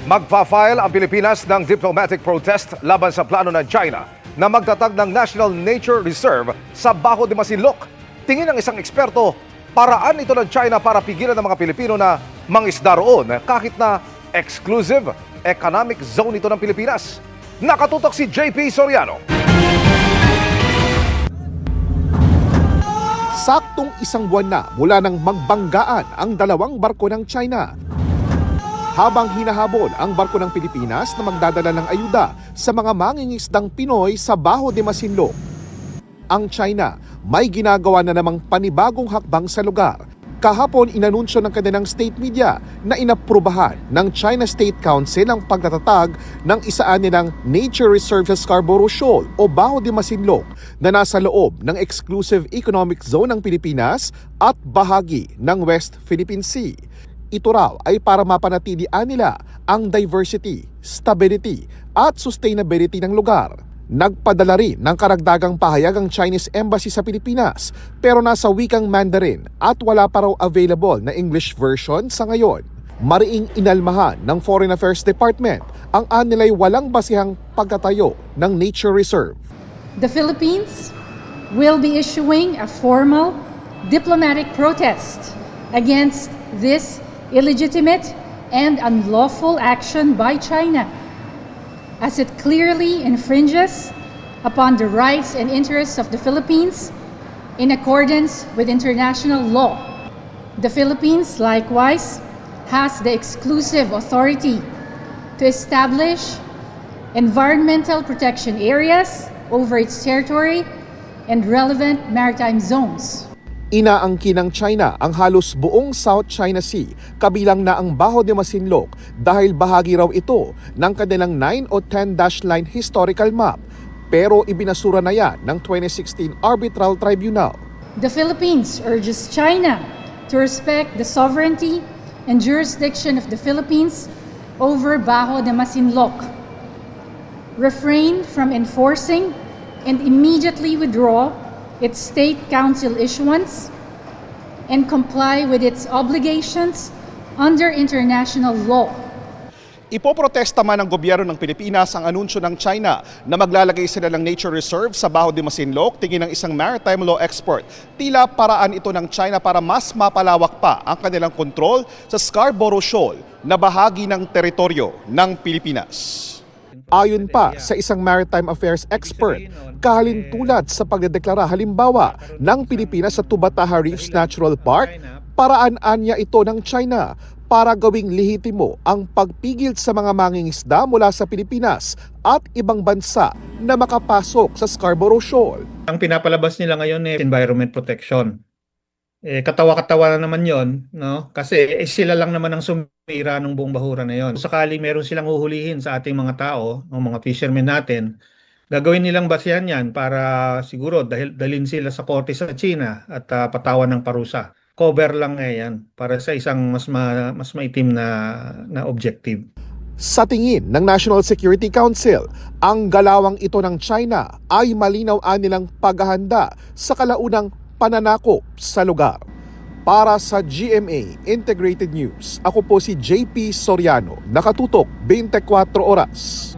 Magfa-file ang Pilipinas ng diplomatic protest laban sa plano ng China na magtatag ng National Nature Reserve sa Bajo de Masinloc. Tingin ng isang eksperto, paraan ito ng China para pigilan ng mga Pilipino na mangisda roon kahit na exclusive economic zone ito ng Pilipinas. Nakatutok si JP Soriano. Saktong isang buwan na mula nang magbanggaan ang dalawang barko ng China. Habang hinahabol ang barko ng Pilipinas na magdadala ng ayuda sa mga mangingisdang Pinoy sa Bajo de Masinloc. Ang China may ginagawa na namang panibagong hakbang sa lugar. Kahapon inanunsyo ng kanilang state media na inaprubahan ng China State Council ang pagtatatag ng isaan nilang Nature Reserve sa Scarborough Shoal o Bajo de Masinloc na nasa loob ng Exclusive Economic Zone ng Pilipinas at bahagi ng West Philippine Sea. Ito raw ay para mapanatilian nila ang diversity, stability at sustainability ng lugar. Nagpadala rin ng karagdagang pahayag ang Chinese Embassy sa Pilipinas pero nasa wikang Mandarin at wala pa raw available na English version sa ngayon. Mariing inalmahan ng Foreign Affairs Department ang anilay walang basihang pagtatayo ng Nature Reserve. The Philippines will be issuing a formal diplomatic protest against this illegitimate and unlawful action by China, as it clearly infringes upon the rights and interests of the Philippines in accordance with international law. The Philippines likewise has the exclusive authority to establish environmental protection areas over its territory and relevant maritime zones. Inaangkin ng China ang halos buong South China Sea, kabilang na ang Bajo de Masinloc dahil bahagi raw ito ng kanilang 9 o 10 dash line historical map. Pero ibinasura na yan ng 2016 Arbitral Tribunal. The Philippines urges China to respect the sovereignty and jurisdiction of the Philippines over Bajo de Masinloc, refrain from enforcing and immediately withdraw its State Council issuance, and comply with its obligations under international law. Ipoprotesta man ng gobyerno ng Pilipinas ang anunsyo ng China na maglalagay sila ng nature reserve sa Bajo de Masinloc, tingin ng isang maritime law expert. Tila paraan ito ng China para mas mapalawak pa ang kanilang kontrol sa Scarborough Shoal na bahagi ng teritoryo ng Pilipinas. Ayon pa sa isang maritime affairs expert, kahalintulad sa pagdedeklara halimbawa ng Pilipinas sa Tubataha Reefs Natural Park, paraan niya ito ng China para gawing lehitimo ang pagpigil sa mga mangingisda mula sa Pilipinas at ibang bansa na makapasok sa Scarborough Shoal. Ang pinapalabas nila ngayon ay environment protection. Katawa-katawa na naman yon, no? Kasi sila lang naman ang sumira ng buong bahura na yon. Sakali meron silang uhulihin sa ating mga tao, ng mga fishermen natin, gagawin nilang basihan yan para siguro dalhin sila sa korte sa China at patawan ng parusa. Cover lang yan para sa isang mas maitim na objective. Sa tingin ng National Security Council, ang galawang ito ng China ay malinaw nilang paghahanda sa kalaunang pananakop sa lugar. Para sa GMA Integrated News, ako po si JP Soriano, nakatutok 24 oras.